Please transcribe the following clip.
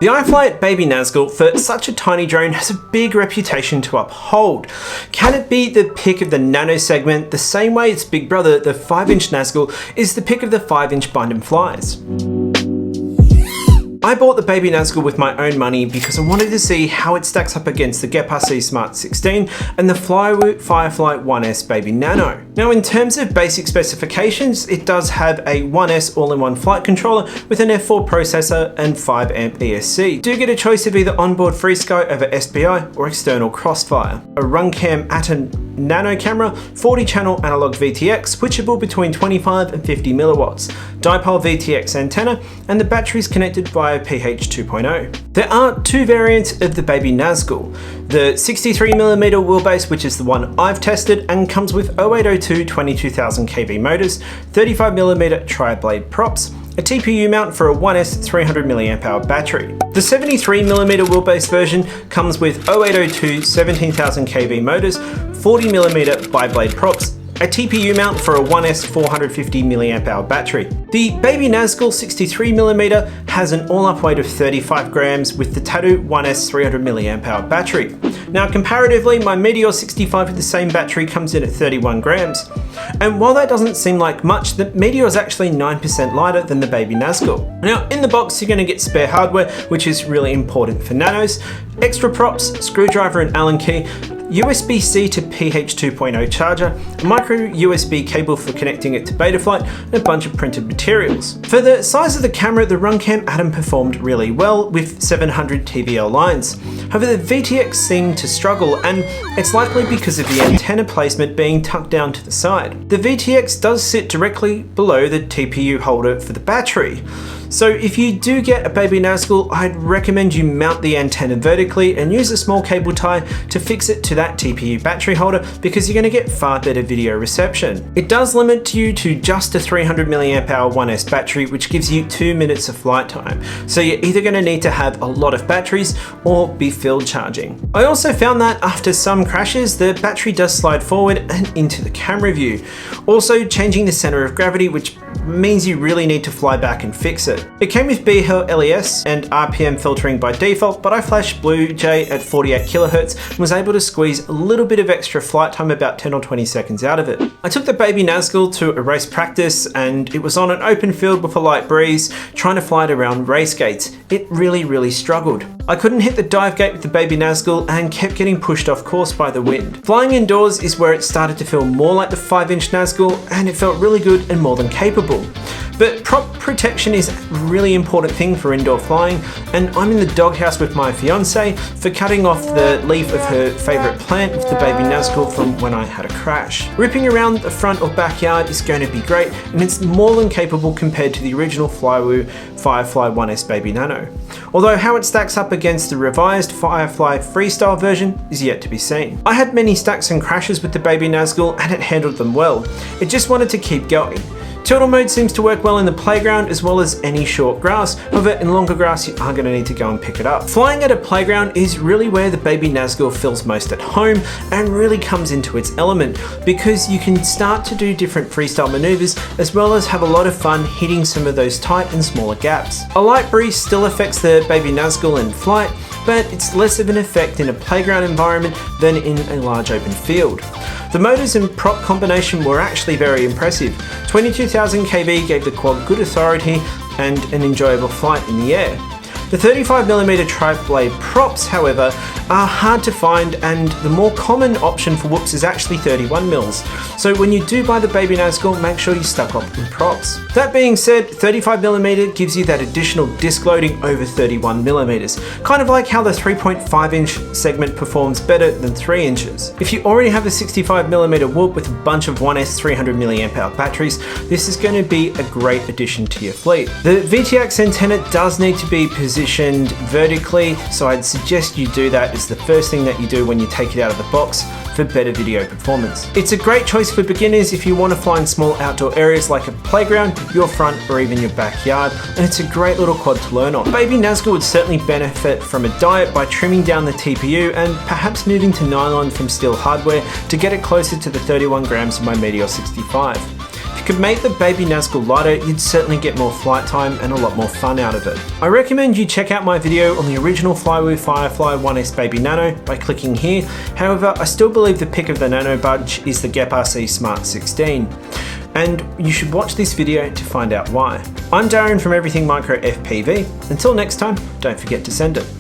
The iFlight Baby Nazgul, for such a tiny drone, has a big reputation to uphold. Can it be the pick of the Nano segment the same way its big brother, the 5-inch Nazgul, is the pick of the 5-inch bind and flies? I bought the Baby Nazgul with my own money because I wanted to see how it stacks up against the GepRC Smart 16 and the Flywoo Firefly 1S Baby Nano. Now, in terms of basic specifications, it does have a 1S all-in-one flight controller with an F4 processor and 5 amp ESC. You do get a choice of either onboard FreeSky over SPI or external crossfire. A Runcam Atom Nano camera, 40 channel analog VTX, switchable between 25 and 50 milliwatts, dipole VTX antenna, and the batteries connected via PH 2.0. There are two variants of the Baby Nazgul. The 63mm wheelbase, which is the one I've tested and comes with 0802 22,000 kV motors, 35mm tri-blade props, a TPU mount for a 1S 300mAh battery. The 73mm wheelbase version comes with 0802 17,000 kV motors, 40mm bi-blade props, a TPU mount for a 1S 450mAh battery. The Baby Nazgul 63mm has an all-up weight of 35 grams with the Tattoo 1S 300mAh battery. Now, comparatively, my Meteor 65 with the same battery comes in at 31 grams. And while that doesn't seem like much, the Meteor is actually 9% lighter than the Baby Nazgul. Now, in the box, you're going to get spare hardware, which is really important for nanos, extra props, screwdriver and Allen key, USB-C to PH 2.0 charger, a micro USB cable for connecting it to Betaflight, and a bunch of printed materials. For the size of the camera, the Runcam Atom performed really well with 700 TVL lines. However, the VTX seemed to struggle, and it's likely because of the antenna placement being tucked down to the side. The VTX does sit directly below the TPU holder for the battery. So if you do get a Baby Nazgul, I'd recommend you mount the antenna vertically and use a small cable tie to fix it to that TPU battery holder, because you're going to get far better video reception. It does limit you to just a 300mAh 1S battery, which gives you 2 minutes of flight time. So you're either going to need to have a lot of batteries or be field charging. I also found that after some crashes, the battery does slide forward and into the camera view. Also changing the center of gravity, which means you really need to fly back and fix it. It came with BHEL LES and RPM filtering by default, but I flashed Blue Jay at 48 kHz and was able to squeeze a little bit of extra flight time, about 10 or 20 seconds out of it. I took the Baby Nazgul to a race practice, and it was on an open field with a light breeze, trying to fly it around race gates. It really struggled. I couldn't hit the dive gate with the Baby Nazgul and kept getting pushed off course by the wind. Flying indoors is where it started to feel more like the 5-inch Nazgul, and it felt really good and more than capable. But prop protection is a really important thing for indoor flying, and I'm in the doghouse with my fiance for cutting off the leaf of her favourite plant with the Baby Nazgul from when I had a crash. Ripping around the front or backyard is going to be great, and it's more than capable compared to the original Flywoo Firefly 1S Baby Nano. Although how it stacks up against the revised Firefly Freestyle version is yet to be seen. I had many stacks and crashes with the Baby Nazgul, and it handled them well. It just wanted to keep going. Turtle mode seems to work well in the playground as well as any short grass. However, in longer grass, you are going to need to go and pick it up. Flying at a playground is really where the Baby Nazgul feels most at home and really comes into its element, because you can start to do different freestyle maneuvers as well as have a lot of fun hitting some of those tight and smaller gaps. A light breeze still affects the Baby Nazgul in flight, but it's less of an effect in a playground environment than in a large open field. The motors and prop combination were actually very impressive. 22,000 kV gave the quad good authority and an enjoyable flight in the air. The 35mm tri-blade props, however, are hard to find, and the more common option for whoops is actually 31mm. So when you do buy the Baby Nazgul, make sure you stock up in props. That being said, 35mm gives you that additional disc loading over 31mm, kind of like how the 3.5-inch segment performs better than 3 inches. If you already have a 65mm whoop with a bunch of 1S 300mAh batteries, this is going to be a great addition to your fleet. The VTX antenna does need to be positioned vertically, so I'd suggest you do that as the first thing that you do when you take it out of the box for better video performance. It's a great choice for beginners if you want to fly in small outdoor areas like a playground, your front, or even your backyard, and it's a great little quad to learn on. Baby Nazgul would certainly benefit from a diet by trimming down the TPU and perhaps moving to nylon from steel hardware to get it closer to the 31 grams of my Meteor 65. If could make the Baby Nazgul lighter, you'd certainly get more flight time and a lot more fun out of it. I recommend you check out my video on the original Flywoo Firefly 1S Baby Nano by clicking here. However, I still believe the pick of the Nano budge is the GepRC Smart 16. And you should watch this video to find out why. I'm Darren from Everything Micro FPV. Until next time, don't forget to send it.